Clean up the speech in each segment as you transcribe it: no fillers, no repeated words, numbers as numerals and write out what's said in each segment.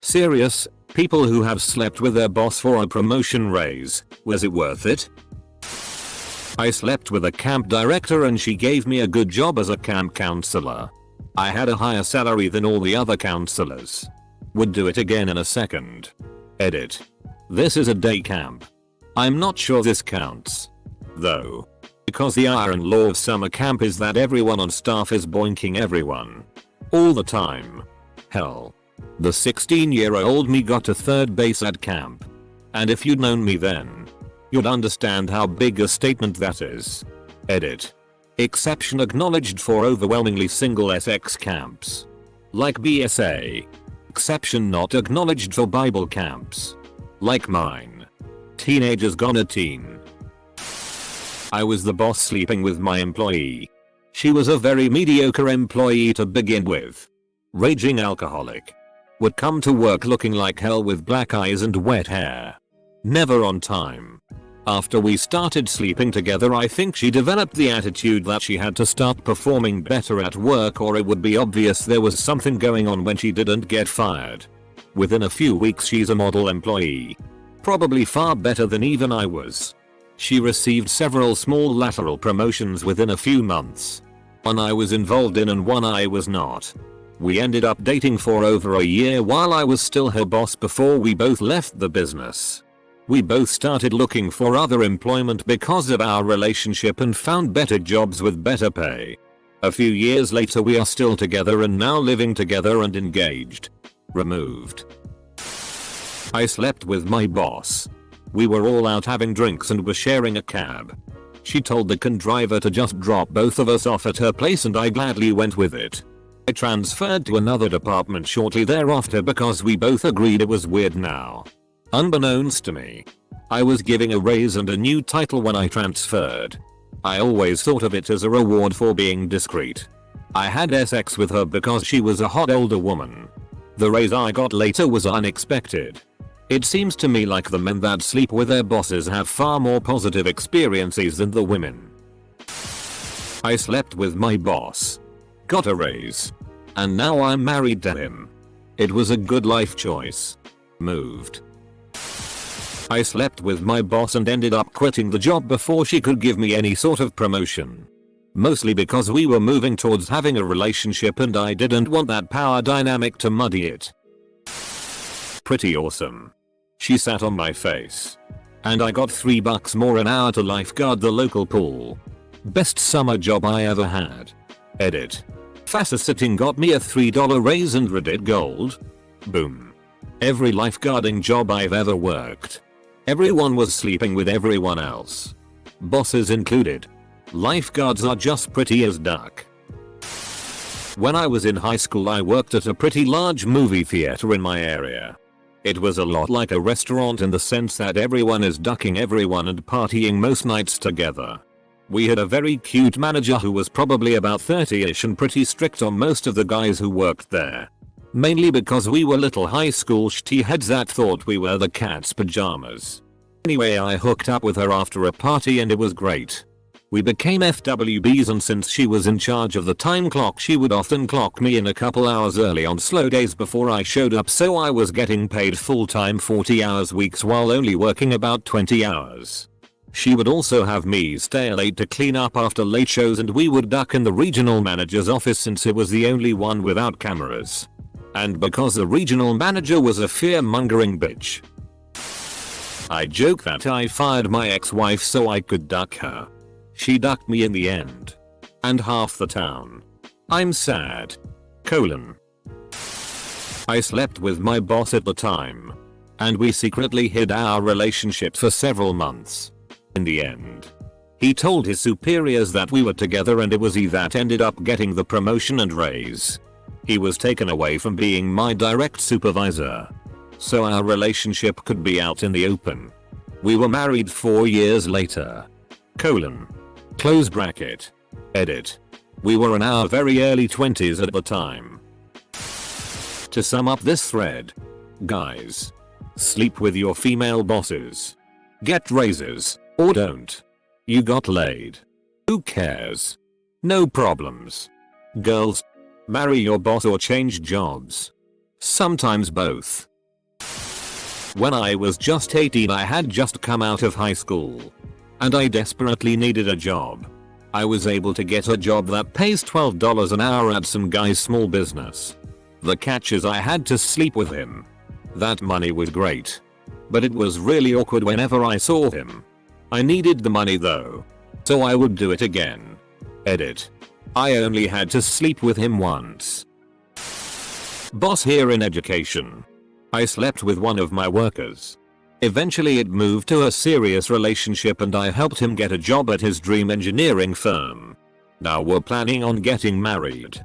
Serious, people who have slept with their boss for a promotion raise, was it worth it? I slept with a camp director and she gave me a good job as a camp counselor. I had a higher salary than all the other counselors. Would do it again in a second. Edit. This is a day camp. I'm not sure this counts. Though. Because the iron law of summer camp is that everyone on staff is boinking everyone. All the time. Hell. The 16-year-old me got to third base at camp. And if you'd known me then, you'd understand how big a statement that is. Edit. Exception acknowledged for overwhelmingly single sex camps. Like BSA. Exception not acknowledged for Bible camps. Like mine. Teenagers gonna teen. I was the boss sleeping with my employee. She was a very mediocre employee to begin with. Raging alcoholic. Would come to work looking like hell with black eyes and wet hair. Never on time. After we started sleeping together, I think she developed the attitude that she had to start performing better at work or it would be obvious there was something going on when she didn't get fired. Within a few weeks she's a model employee. Probably far better than even I was. She received several small lateral promotions within a few months. One I was involved in and one I was not. We ended up dating for over a year while I was still her boss before we both left the business. We both started looking for other employment because of our relationship and found better jobs with better pay. A few years later we are still together and now living together and engaged. Removed. I slept with my boss. We were all out having drinks and were sharing a cab. She told the driver to just drop both of us off at her place and I gladly went with it. I transferred to another department shortly thereafter because we both agreed it was weird now. Unbeknownst to me, I was giving a raise and a new title when I transferred. I always thought of it as a reward for being discreet. I had sex with her because she was a hot older woman. The raise I got later was unexpected. It seems to me like the men that sleep with their bosses have far more positive experiences than the women. I slept with my boss. Got a raise. And now I'm married to him. It was a good life choice. Moved. I slept with my boss and ended up quitting the job before she could give me any sort of promotion. Mostly because we were moving towards having a relationship and I didn't want that power dynamic to muddy it. Pretty awesome. She sat on my face. And I got $3 more an hour to lifeguard the local pool. Best summer job I ever had. Edit. Faster sitting got me a $3 raise and Reddit gold. Boom. Every lifeguarding job I've ever worked. Everyone was sleeping with everyone else. Bosses included. Lifeguards are just pretty as duck. When I was in high school I worked at a pretty large movie theater in my area. It was a lot like a restaurant in the sense that everyone is ducking everyone and partying most nights together. We had a very cute manager who was probably about 30ish and pretty strict on most of the guys who worked there. Mainly because we were little high school shitty heads that thought we were the cat's pajamas. Anyway, I hooked up with her after a party and it was great. We became FWBs and since she was in charge of the time clock she would often clock me in a couple hours early on slow days before I showed up, so I was getting paid full-time 40 hours weeks while only working about 20 hours. She would also have me stay late to clean up after late shows and we would duck in the regional manager's office since it was the only one without cameras. And because the regional manager was a fear-mongering bitch. I joke that I fired my ex-wife so I could duck her. She ducked me in the end. And half the town. I'm sad. I slept with my boss at the time. And we secretly hid our relationship for several months. In the end, he told his superiors that we were together and it was he that ended up getting the promotion and raise. He was taken away from being my direct supervisor. So our relationship could be out in the open. We were married 4 years later. Close bracket. Edit. We were in our very early 20s at the time. To sum up this thread. Guys. Sleep with your female bosses. Get raises. Or don't. You got laid. Who cares? No problems. Girls. Marry your boss or change jobs. Sometimes both. When I was just 18, I had just come out of high school. And I desperately needed a job. I was able to get a job that pays $12 an hour at some guy's small business. The catch is I had to sleep with him. That money was great. But it was really awkward whenever I saw him. I needed the money though. So I would do it again. Edit. I only had to sleep with him once. Boss here in education. I slept with one of my workers. Eventually it moved to a serious relationship and I helped him get a job at his dream engineering firm. Now we're planning on getting married.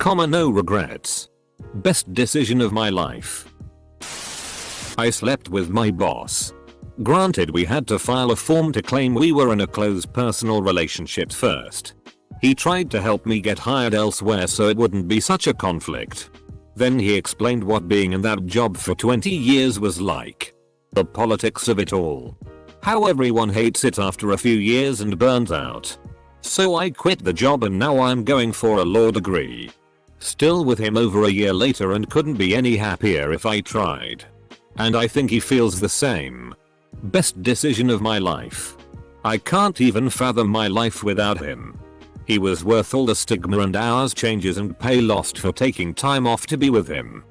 No regrets. Best decision of my life. I slept with my boss. Granted, we had to file a form to claim we were in a close personal relationship first. He tried to help me get hired elsewhere so it wouldn't be such a conflict. Then he explained what being in that job for 20 years was like. The politics of it all. How everyone hates it after a few years and burns out. So I quit the job and now I'm going for a law degree. Still with him over a year later and couldn't be any happier if I tried. And I think he feels the same. Best decision of my life. I can't even fathom my life without him. He was worth all the stigma and hours changes and pay lost for taking time off to be with him.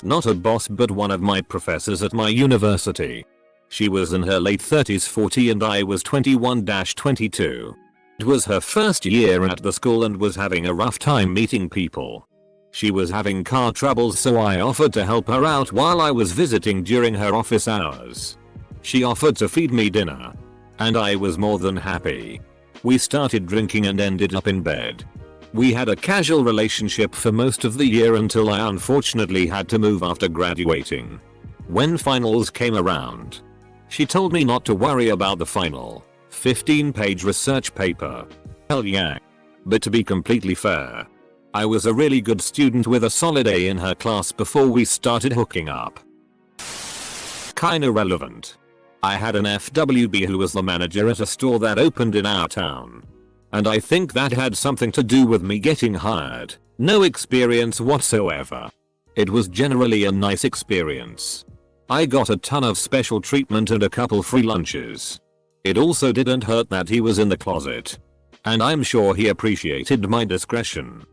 Not a boss but one of my professors at my university. She was in her late 30s 40 and I was 21-22. It was her first year at the school and was having a rough time meeting people. She was having car troubles so I offered to help her out while I was visiting during her office hours. She offered to feed me dinner. And I was more than happy. We started drinking and ended up in bed. We had a casual relationship for most of the year until I unfortunately had to move after graduating. When finals came around, she told me not to worry about the final 15-page research paper. Hell yeah. But to be completely fair, I was a really good student with a solid A in her class before we started hooking up. Kinda relevant. I had an FWB who was the manager at a store that opened in our town. And I think that had something to do with me getting hired. No experience whatsoever. It was generally a nice experience. I got a ton of special treatment and a couple free lunches. It also didn't hurt that he was in the closet. And I'm sure he appreciated my discretion.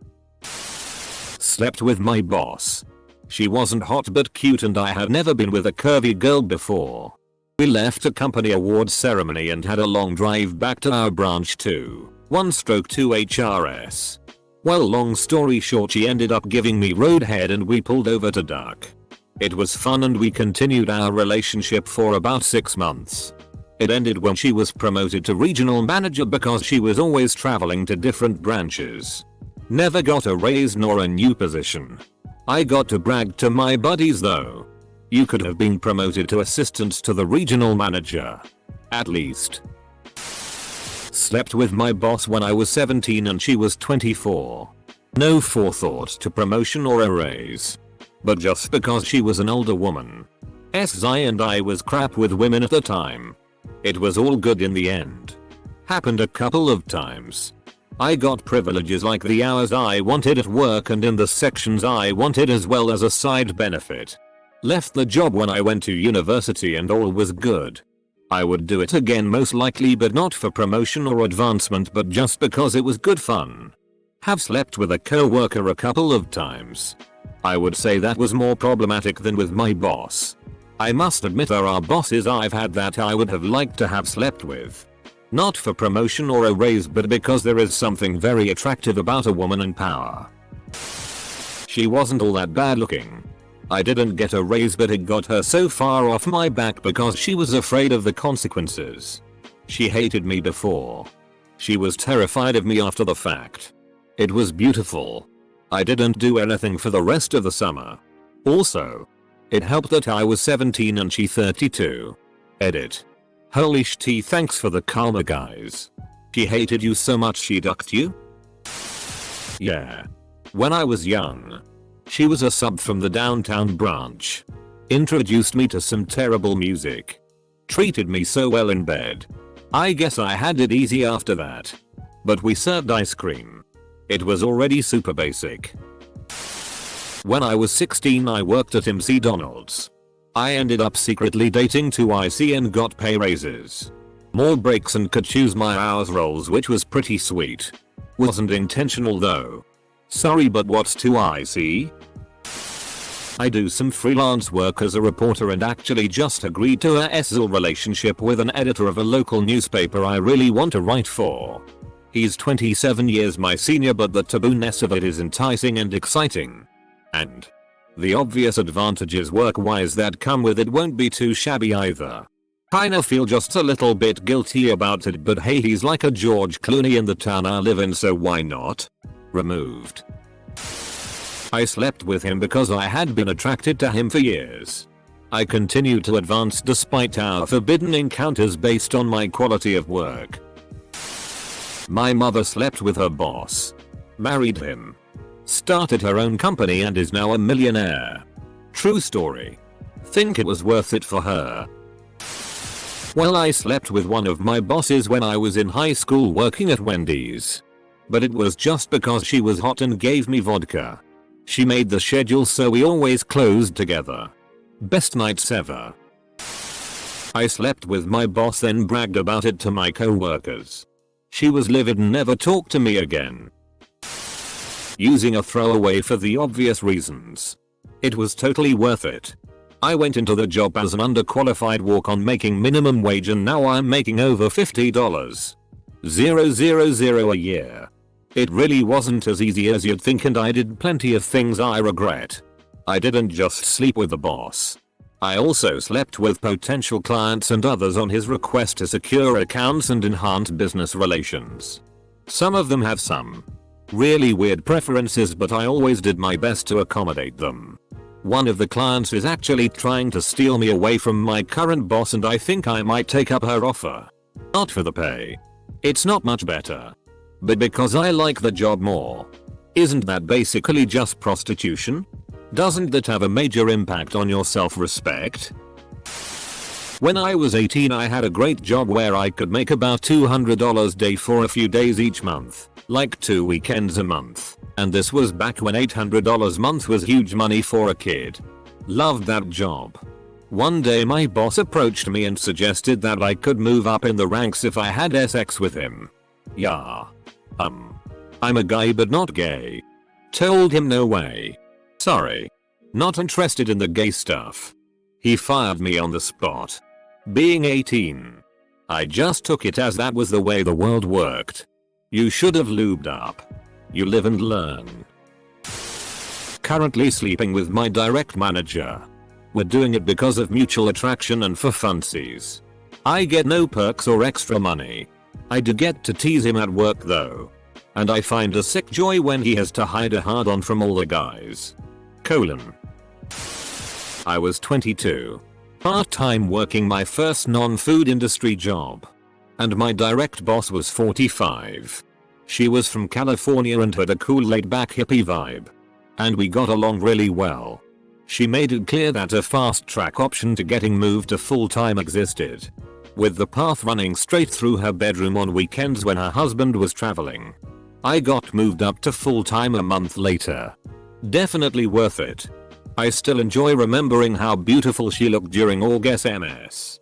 Slept with my boss. She wasn't hot but cute and I had never been with a curvy girl before. We left a company awards ceremony and had a long drive back to our branch to 1/2 HRS. Well, long story short, she ended up giving me roadhead and we pulled over to duck. It was fun and we continued our relationship for about 6 months. It ended when she was promoted to regional manager because she was always traveling to different branches. Never got a raise nor a new position. I got to brag to my buddies though. You could have been promoted to assistant to the regional manager. At least. Slept with my boss when I was 17 and she was 24. No forethought to promotion or a raise. But just because she was an older woman. SI and I was crap with women at the time. It was all good in the end. Happened a couple of times. I got privileges like the hours I wanted at work and in the sections I wanted as well as a side benefit. Left the job when I went to university and all was good. I would do it again most likely, but not for promotion or advancement but just because it was good fun. Have slept with a co-worker a couple of times. I would say that was more problematic than with my boss. I must admit there are bosses I've had that I would have liked to have slept with. Not for promotion or a raise but because there is something very attractive about a woman in power. She wasn't all that bad looking. I didn't get a raise but it got her so far off my back because she was afraid of the consequences. She hated me before. She was terrified of me after the fact. It was beautiful. I didn't do anything for the rest of the summer. Also, it helped that I was 17 and she 32. Edit. Holy shit, thanks for the karma guys. She hated you so much she ducked you? Yeah. When I was young. She was a sub from the downtown branch. Introduced me to some terrible music. Treated me so well in bed. I guess I had it easy after that. But we served ice cream. It was already super basic. When I was 16 I worked at MC Donald's. I ended up secretly dating 2IC and got pay raises, more breaks, and could choose my hours roles, which was pretty sweet. Wasn't intentional though. Sorry, but what's 2IC? I do some freelance work as a reporter and actually just agreed to a SZL relationship with an editor of a local newspaper I really want to write for. He's 27 years my senior, but the tabooness of it is enticing and exciting. And the obvious advantages work-wise that come with it won't be too shabby either. Kinda feel just a little bit guilty about it, but hey, he's like a George Clooney in the town I live in, so why not? Removed. I slept with him because I had been attracted to him for years. I continued to advance despite our forbidden encounters based on my quality of work. My mother slept with her boss, married him, started her own company, and is now a millionaire. True story. Think it was worth it for her. Well, I slept with one of my bosses when I was in high school working at Wendy's. But it was just because she was hot and gave me vodka. She made the schedule, so we always closed together. Best nights ever. I slept with my boss, then bragged about it to my co-workers. She was livid and never talked to me again. Using a throwaway for the obvious reasons. It was totally worth it. I went into the job as an underqualified walk-on making minimum wage, and now I'm making over $50,000 a year. It really wasn't as easy as you'd think, and I did plenty of things I regret. I didn't just sleep with the boss. I also slept with potential clients and others on his request to secure accounts and enhance business relations. Some of them have some really weird preferences, but I always did my best to accommodate them. One of the clients is actually trying to steal me away from my current boss, and I think I might take up her offer. Not for the pay. It's not much better. But because I like the job more. Isn't that basically just prostitution? Doesn't that have a major impact on your self-respect? When I was 18, I had a great job where I could make about $200 a day for a few days each month, like 2 weekends a month. And this was back when $800 a month was huge money for a kid. Loved that job. One day my boss approached me and suggested that I could move up in the ranks if I had sex with him. Yeah. I'm a guy but not gay. Told him no way. Sorry. Not interested in the gay stuff. He fired me on the spot. Being 18. I just took it as that was the way the world worked. You should have lubed up. You live and learn. Currently sleeping with my direct manager. We're doing it because of mutual attraction and for funsies. I get no perks or extra money. I do get to tease him at work though. And I find a sick joy when he has to hide a hard-on from all the guys. I was 22. Part-time working my first non-food industry job. And my direct boss was 45. She was from California and had a cool laid-back hippie vibe. And we got along really well. She made it clear that a fast-track option to getting moved to full-time existed, with the path running straight through her bedroom on weekends when her husband was traveling. I got moved up to full-time a month later. Definitely worth it. I still enjoy remembering how beautiful she looked during August MS.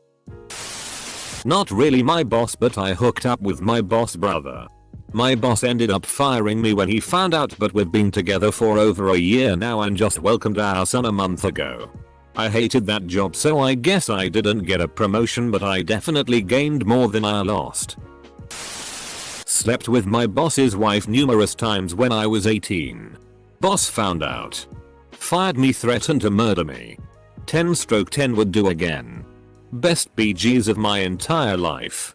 Not really my boss, but I hooked up with my boss' brother. My boss ended up firing me when he found out, but we've been together for over a year now and just welcomed our son a month ago. I hated that job, so I guess I didn't get a promotion, but I definitely gained more than I lost. Slept with my boss's wife numerous times when I was 18. Boss found out. Fired me, threatened to murder me. 10/10 would do again. Best BGs of my entire life.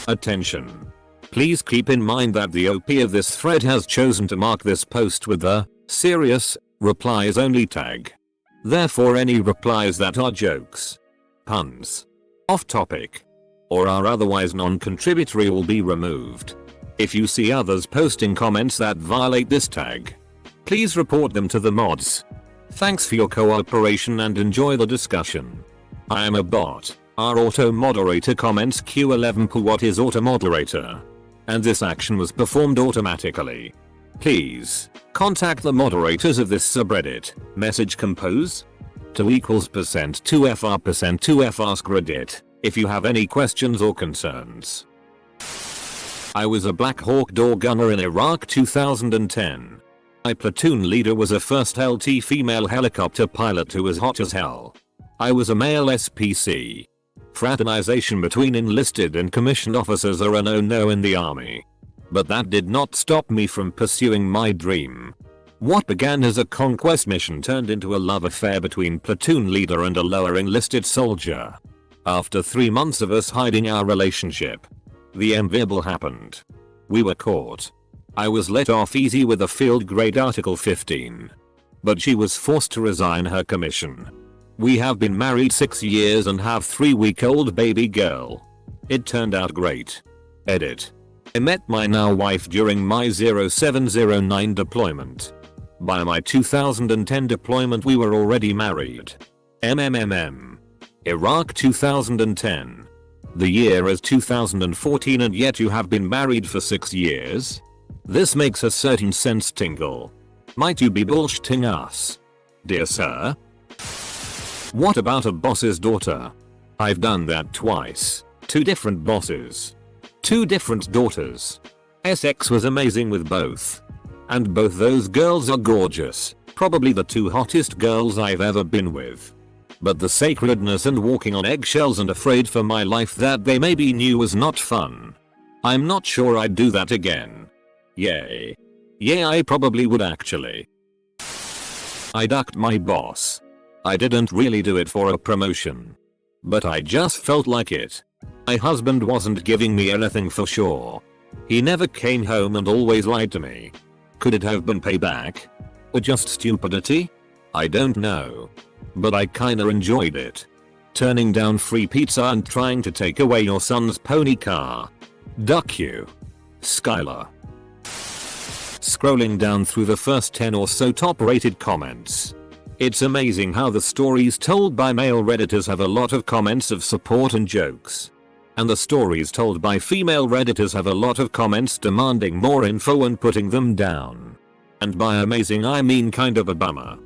Attention. Please keep in mind that the OP of this thread has chosen to mark this post with the serious replies only tag. Therefore, any replies that are jokes, puns, off topic, or are otherwise non-contributory will be removed. If you see others posting comments that violate this tag, please report them to the mods. Thanks for your cooperation and enjoy the discussion. I am a bot. Our auto moderator comments Q11 P. What is auto moderator? And this action was performed automatically. Please contact the moderators of this subreddit. Message compose? To equals percent 2FR percent 2F ask Reddit if you have any questions or concerns. I was a Black Hawk door gunner in Iraq 2010. My platoon leader was a first LT female helicopter pilot who was hot as hell. I was a male SPC. Fraternization between enlisted and commissioned officers are a no-no in the army. But that did not stop me from pursuing my dream. What began as a conquest mission turned into a love affair between platoon leader and a lower enlisted soldier. After 3 months of us hiding our relationship, the inevitable happened. We were caught. I was let off easy with a field grade Article 15. But she was forced to resign her commission. We have been married 6 years and have 3-week-old baby girl. It turned out great. Edit. I met my now wife during my 0709 deployment. By my 2010 deployment we were already married. MMMM. Iraq 2010. The year is 2014 and yet you have been married for 6 years? This makes a certain sense tingle. Might you be bullshitting us? Dear sir? What about a boss's daughter? I've done that twice. 2 different bosses. 2 different daughters. SX was amazing with both. And both those girls are gorgeous. Probably the 2 hottest girls I've ever been with. But the sacredness and walking on eggshells and afraid for my life that they maybe knew was not fun. I'm not sure I'd do that again. Yay. Yeah, I probably would actually. I ducked my boss. I didn't really do it for a promotion. But I just felt like it. My husband wasn't giving me anything for sure. He never came home and always lied to me. Could it have been payback? Or just stupidity? I don't know. But I kinda enjoyed it. Turning down free pizza and trying to take away your son's pony car. Duck you. Skylar. Scrolling down through the first 10 or so top rated comments. It's amazing how the stories told by male redditors have a lot of comments of support and jokes. And the stories told by female redditors have a lot of comments demanding more info and putting them down. And by amazing I mean kind of a bummer.